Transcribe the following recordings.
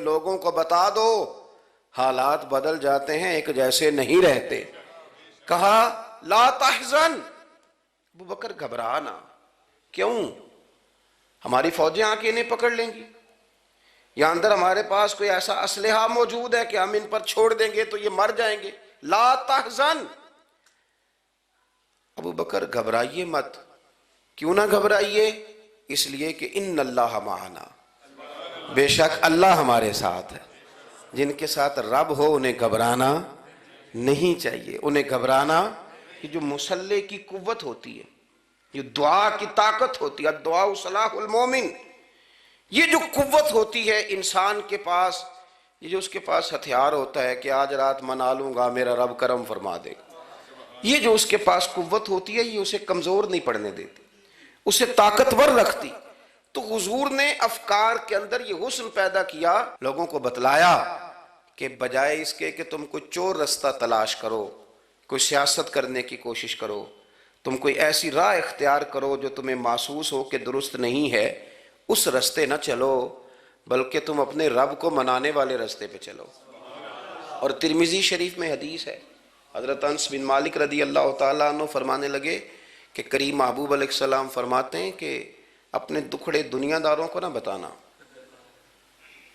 لوگوں کو بتا دو حالات بدل جاتے ہیں، ایک جیسے نہیں رہتے۔ کہا لا تحزن، ابو بکر گھبرانا کیوں؟ ہماری فوجیں آ کے انہیں پکڑ لیں گی، یا اندر ہمارے پاس کوئی ایسا اسلحہ موجود ہے کہ ہم ان پر چھوڑ دیں گے تو یہ مر جائیں گے۔ لا تحزن، ابو بکر گھبرائیے مت۔ کیوں نہ گھبرائیے؟ اس لیے کہ ان اللہ معنا، بے شک اللہ ہمارے ساتھ ہے۔ جن کے ساتھ رب ہو انہیں گھبرانا نہیں چاہیے۔ انہیں گھبرانا، یہ جو مسلح کی قوت ہوتی ہے، یہ دعا کی طاقت ہوتی ہے، دعا صلاح المومن، یہ جو قوت ہوتی ہے انسان کے پاس، یہ جو اس کے پاس ہتھیار ہوتا ہے کہ آج رات منا لوں گا میرا رب کرم فرما دے گا، یہ جو اس کے پاس قوت ہوتی ہے یہ اسے کمزور نہیں پڑنے دیتی، اسے طاقتور رکھتی۔ تو حضور نے افکار کے اندر یہ حسن پیدا کیا، لوگوں کو بتلایا کہ بجائے اس کے کہ تم کوئی چور رستہ تلاش کرو، کوئی سیاست کرنے کی کوشش کرو، تم کوئی ایسی راہ اختیار کرو جو تمہیں محسوس ہو کہ درست نہیں ہے، اس رستے نہ چلو، بلکہ تم اپنے رب کو منانے والے رستے پہ چلو۔ اور ترمذی شریف میں حدیث ہے، حضرت انس بن مالک رضی اللہ تعالیٰ عنہ فرمانے لگے کہ کریم محبوب علیہ السلام فرماتے ہیں کہ اپنے دکھڑے دنیا داروں کو نہ بتانا،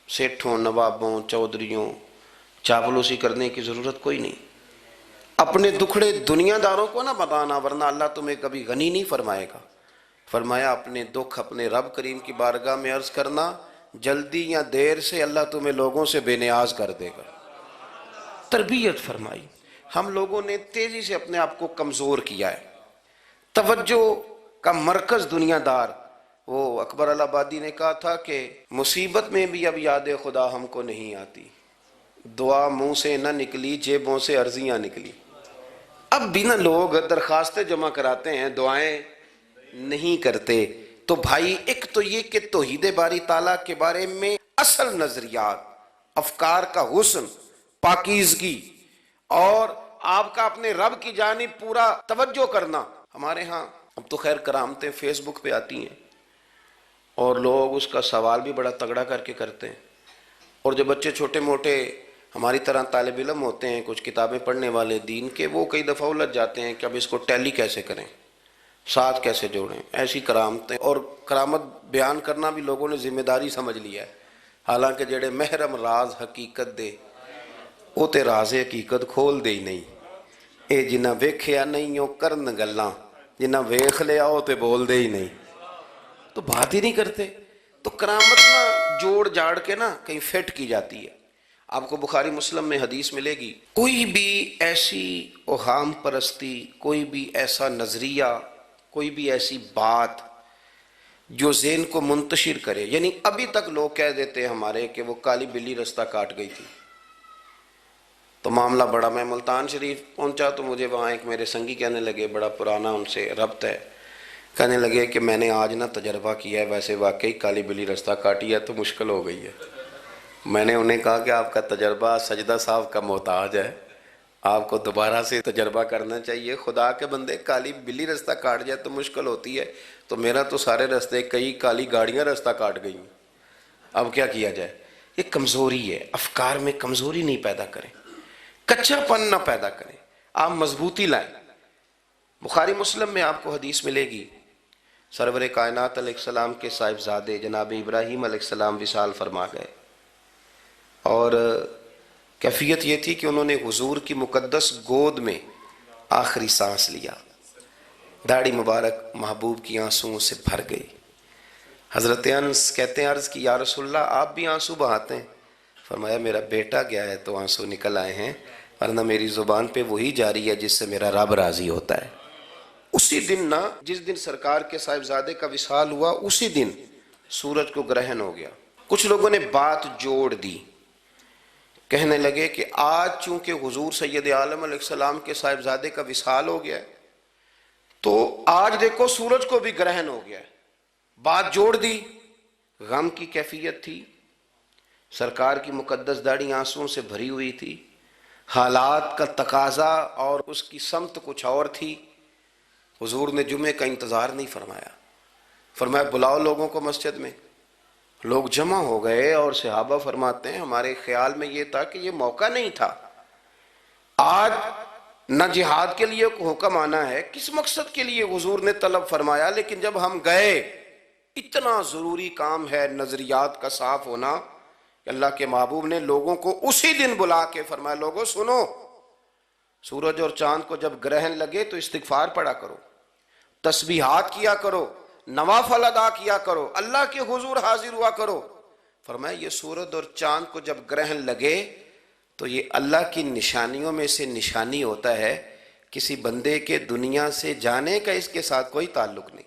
سیٹھوں، نوابوں، چودھریوں، چاپلوسی کرنے کی ضرورت کوئی نہیں، اپنے دکھڑے دنیا داروں کو نہ بتانا ورنہ اللہ تمہیں کبھی غنی نہیں فرمائے گا۔ فرمایا اپنے دکھ اپنے رب کریم کی بارگاہ میں عرض کرنا، جلدی یا دیر سے اللہ تمہیں لوگوں سے بے نیاز کر دے گا۔ تربیت فرمائی۔ ہم لوگوں نے تیزی سے اپنے آپ کو کمزور کیا ہے، توجہ کا مرکز دنیا دار۔ وہ اکبر الہآبادی نے کہا تھا کہ مصیبت میں بھی اب یاد خدا ہم کو نہیں آتی، دعا منہ سے نہ نکلی جیبوں سے عرضیاں نکلی۔ اب بھی نہ لوگ درخواستیں جمع کراتے ہیں، دعائیں نہیں کرتے۔ تو بھائی ایک تو یہ کہ توحید باری تعالیٰ کے بارے میں اصل نظریات، افکار کا حسن، پاکیزگی، اور آپ کا اپنے رب کی جانب پورا توجہ کرنا۔ ہمارے ہاں اب تو خیر کرامتیں فیس بک پہ آتی ہیں اور لوگ اس کا سوال بھی بڑا تگڑا کر کے کرتے ہیں، اور جو بچے چھوٹے موٹے ہماری طرح طالب علم ہوتے ہیں کچھ کتابیں پڑھنے والے دین کے، وہ کئی دفعہ الجھ جاتے ہیں کہ اب اس کو ٹیلی کیسے کریں، ساتھ کیسے جوڑیں۔ ایسی کرامتیں اور کرامت بیان کرنا بھی لوگوں نے ذمہ داری سمجھ لیا ہے، حالانکہ جڑے محرم راز حقیقت دے وہ تے راز حقیقت کھول دے ہی نہیں، اے جنہ ویکھیا نہیں او کرن گلاں، جنہ ویکھ لیا او تے بول دے ہی نہیں، تو بات ہی نہیں کرتے۔ تو کرامت نا جوڑ جاڑ کے نا کہیں فٹ کی جاتی ہے۔ آپ کو بخاری مسلم میں حدیث ملے گی، کوئی بھی ایسی اوہام پرستی، کوئی بھی ایسا نظریہ، کوئی بھی ایسی بات جو ذہن کو منتشر کرے، یعنی ابھی تک لوگ کہہ دیتے ہیں ہمارے کہ وہ کالی بلی رستہ کاٹ گئی تھی، تو معاملہ بڑا، میں ملتان شریف پہنچا تو مجھے وہاں ایک میرے سنگی کہنے لگے، بڑا پرانا ان سے ربط ہے، کہنے لگے کہ میں نے آج نہ تجربہ کیا ہے، ویسے واقعی کالی بلی رستہ کاٹی ہے تو مشکل ہو گئی ہے۔ میں نے انہیں کہا کہ آپ کا تجربہ سجدہ صاحب کا محتاج ہے، آپ کو دوبارہ سے تجربہ کرنا چاہیے۔ خدا کے بندے کالی بلی رستہ کاٹ جائے تو مشکل ہوتی ہے، تو میرا تو سارے رستے، کئی کالی گاڑیاں رستہ کاٹ گئی ہیں، اب کیا کیا جائے؟ یہ کمزوری ہے، افکار میں کمزوری نہیں پیدا کریں، کچا پن نہ پیدا کریں، آپ مضبوطی لائیں۔ بخاری مسلم میں آپ کو حدیث ملے گی، سرور کائنات علیہ السلام کے صاحبزادے جناب ابراہیم علیہ السلام وصال فرما گئے، اور کیفیت یہ تھی کہ انہوں نے حضور کی مقدس گود میں آخری سانس لیا، داڑھی مبارک محبوب کی آنسوؤں سے بھر گئی۔ حضرت انس کہتے ہیں عرض کی یا رسول اللہ آپ بھی آنسو بہاتے ہیں؟ فرمایا میرا بیٹا گیا ہے تو آنسو نکل آئے ہیں، ورنہ میری زبان پہ وہی جاری ہے جس سے میرا رب راضی ہوتا ہے۔ اسی دن نا، جس دن سرکار کے صاحبزادے کا وصال ہوا، اسی دن سورج کو گرہن ہو گیا۔ کچھ لوگوں نے بات جوڑ دی، کہنے لگے کہ آج چونکہ حضور سید عالم علیہ السلام کے صاحبزادے کا وصال ہو گیا ہے تو آج دیکھو سورج کو بھی گرہن ہو گیا ہے۔ بات جوڑ دی، غم کی کیفیت تھی، سرکار کی مقدس داڑھی آنسوؤں سے بھری ہوئی تھی، حالات کا تقاضا اور اس کی سمت کچھ اور تھی۔ حضور نے جمعے کا انتظار نہیں فرمایا، فرمایا بلاؤ لوگوں کو مسجد میں۔ لوگ جمع ہو گئے اور صحابہ فرماتے ہیں ہمارے خیال میں یہ تھا کہ یہ موقع نہیں تھا، آج نہ جہاد کے لیے حکم آنا ہے، کس مقصد کے لیے حضور نے طلب فرمایا، لیکن جب ہم گئے اتنا ضروری کام ہے نظریات کا صاف ہونا کہ اللہ کے محبوب نے لوگوں کو اسی دن بلا کے فرمایا لوگوں سنو، سورج اور چاند کو جب گرہن لگے تو استغفار پڑھا کرو، تسبیحات کیا کرو، نوافل ادا کیا کرو، اللہ کے حضور حاضر ہوا کرو۔ فرمایا یہ سورج اور چاند کو جب گرہن لگے تو یہ اللہ کی نشانیوں میں سے نشانی ہوتا ہے، کسی بندے کے دنیا سے جانے کا اس کے ساتھ کوئی تعلق نہیں۔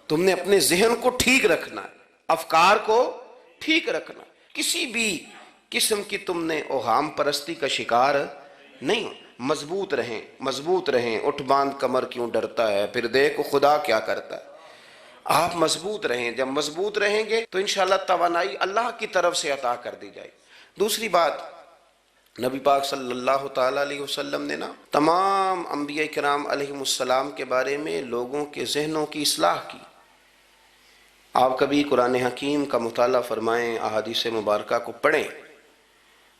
تم نے اپنے ذہن کو ٹھیک رکھنا ہے، افکار کو ٹھیک رکھنا، کسی بھی قسم کی تم نے اوہام پرستی کا شکار نہیں ہو، مضبوط رہیں مضبوط رہیں، اٹھ باندھ کمر کیوں ڈرتا ہے، پھر دیکھو خدا کیا کرتا ہے۔ آپ مضبوط رہیں، جب مضبوط رہیں گے تو انشاءاللہ توانائی اللہ کی طرف سے عطا کر دی جائے۔ دوسری بات، نبی پاک صلی اللہ تعالیٰ علیہ وسلم نے تمام انبیاء کرام علیہم السلام کے بارے میں لوگوں کے ذہنوں کی اصلاح کی۔ آپ کبھی قرآن حکیم کا مطالعہ فرمائیں، احادیث مبارکہ کو پڑھیں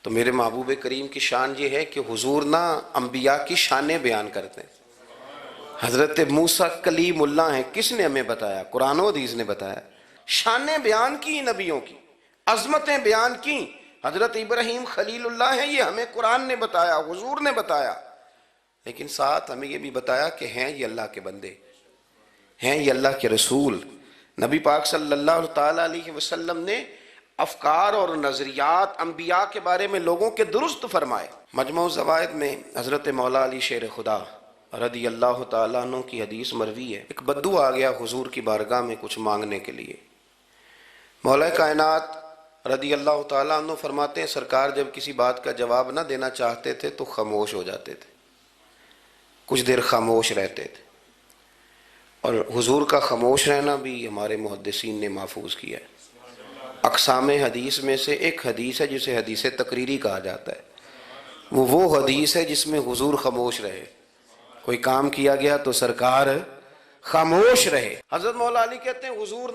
تو میرے محبوب کریم کی شان یہ ہے کہ حضور انبیاء کی شانیں بیان کرتے ہیں۔ حضرت موسیٰ کلیم اللہ ہیں، کس نے ہمیں بتایا؟ قرآن و حدیث نے بتایا۔ شانیں بیان کی نبیوں کی، عظمتیں بیان کی۔ حضرت ابراہیم خلیل اللہ ہیں، یہ ہمیں قرآن نے بتایا، حضور نے بتایا، لیکن ساتھ ہمیں یہ بھی بتایا کہ ہیں یہ اللہ کے بندے، ہیں یہ اللہ کے رسول۔ نبی پاک صلی اللہ تعالیٰ علیہ وسلم نے افکار اور نظریات انبیاء کے بارے میں لوگوں کے درست فرمائے۔ مجموع الزوائد میں حضرت مولا علی شیر خدا رضی اللہ تعالیٰ عنہ کی حدیث مروی ہے، ایک بدو آ گیا حضور کی بارگاہ میں کچھ مانگنے کے لیے۔ مولا کائنات رضی اللہ تعالیٰ عنہ فرماتے ہیں سرکار جب کسی بات کا جواب نہ دینا چاہتے تھے تو خاموش ہو جاتے تھے، کچھ دیر خاموش رہتے تھے، اور حضور کا خاموش رہنا بھی ہمارے محدثین نے محفوظ کیا ہے۔ اقسام حدیث میں سے ایک حدیث ہے جسے حدیث تقریری کہا جاتا ہے، وہ حدیث ہے جس میں حضور خاموش رہے، کوئی کام کیا گیا تو سرکار خاموش رہے۔ حضرت مولا علی کہتے ہیں حضور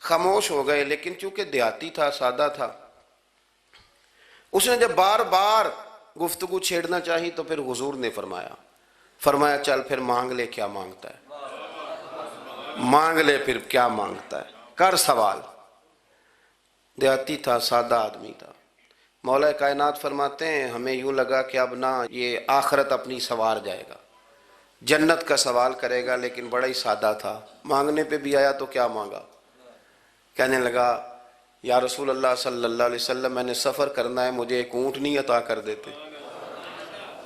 خاموش ہو گئے، لیکن چونکہ دیہاتی تھا، سادہ تھا، اس نے جب بار بار گفتگو چھیڑنا چاہی تو پھر حضور نے فرمایا چل پھر مانگ لے کیا مانگتا ہے، مانگ لے پھر کیا مانگتا ہے، کر سوال۔ دیہاتی تھا، سادہ آدمی تھا۔ مولا کائنات فرماتے ہیں ہمیں یوں لگا کہ اب یہ آخرت اپنی سوار جائے گا، جنت کا سوال کرے گا، لیکن بڑا ہی سادہ تھا۔ مانگنے پہ بھی آیا تو کیا مانگا؟ کہنے لگا یا رسول اللہ صلی اللہ علیہ وسلم میں نے سفر کرنا ہے، مجھے ایک اونٹنی عطا کر دیتے۔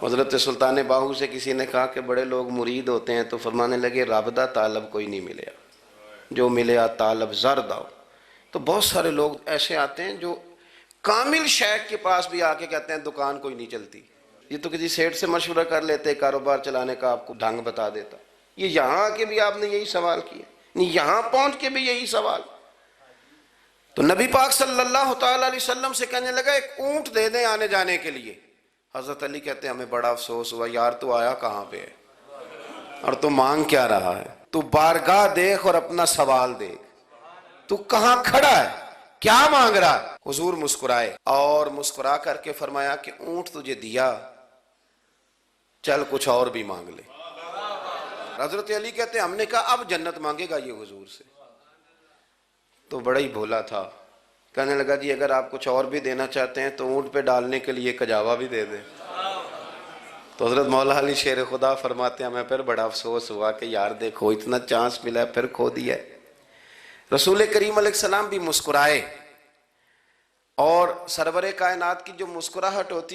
حضرت سلطان باہو سے کسی نے کہا کہ بڑے لوگ مرید ہوتے ہیں، تو فرمانے لگے رابطہ طالب کوئی نہیں ملیا، جو ملیا طالب زرد آؤ۔ تو بہت سارے لوگ ایسے آتے ہیں جو کامل شیخ کے پاس بھی آ کے کہتے ہیں دکان کوئی نہیں چلتی، یہ تو کسی سیٹ سے مشورہ کر لیتے، کاروبار چلانے کا آپ کو ڈھنگ بتا دیتا۔ یہ یہاں آ کے بھی آپ نے یہی سوال کیا، یہاں پہنچ کے بھی یہی سوال۔ تو نبی پاک صلی اللہ تعالیٰ علیہ وسلم سے کہنے لگا ایک اونٹ دے دیں آنے جانے کے لیے۔ حضرت علی کہتے ہیں ہمیں بڑا افسوس ہوا، یار تو آیا کہاں پہ ہے اور تو مانگ کیا رہا ہے؟ تو بارگاہ دیکھ اور اپنا سوال دیکھ، تو کہاں کھڑا ہے، کیا مانگ رہا ہے؟ حضور مسکرائے اور مسکرا کر کے فرمایا کہ اونٹ تجھے دیا، چل کچھ اور بھی مانگ لے۔ حضرت علی کہتے ہیں ہم نے کہا اب جنت مانگے گا یہ حضور سے؟ تو بڑا ہی بھولا تھا، کہنے لگا جی اگر آپ کچھ اور بھی دینا چاہتے ہیں تو اونٹ پہ ڈالنے کے لیے کجاوا بھی دے دیں۔ تو حضرت مولا علی شیر خدا فرماتے ہیں ہمیں پھر بڑا افسوس ہوا کہ یار دیکھو اتنا چانس ملا ہے پھر کھو دیا ہے۔ رسول کریم علیہ السلام بھی مسکرائے، اور سرور کائنات کی جو مسکراہٹ ہوتی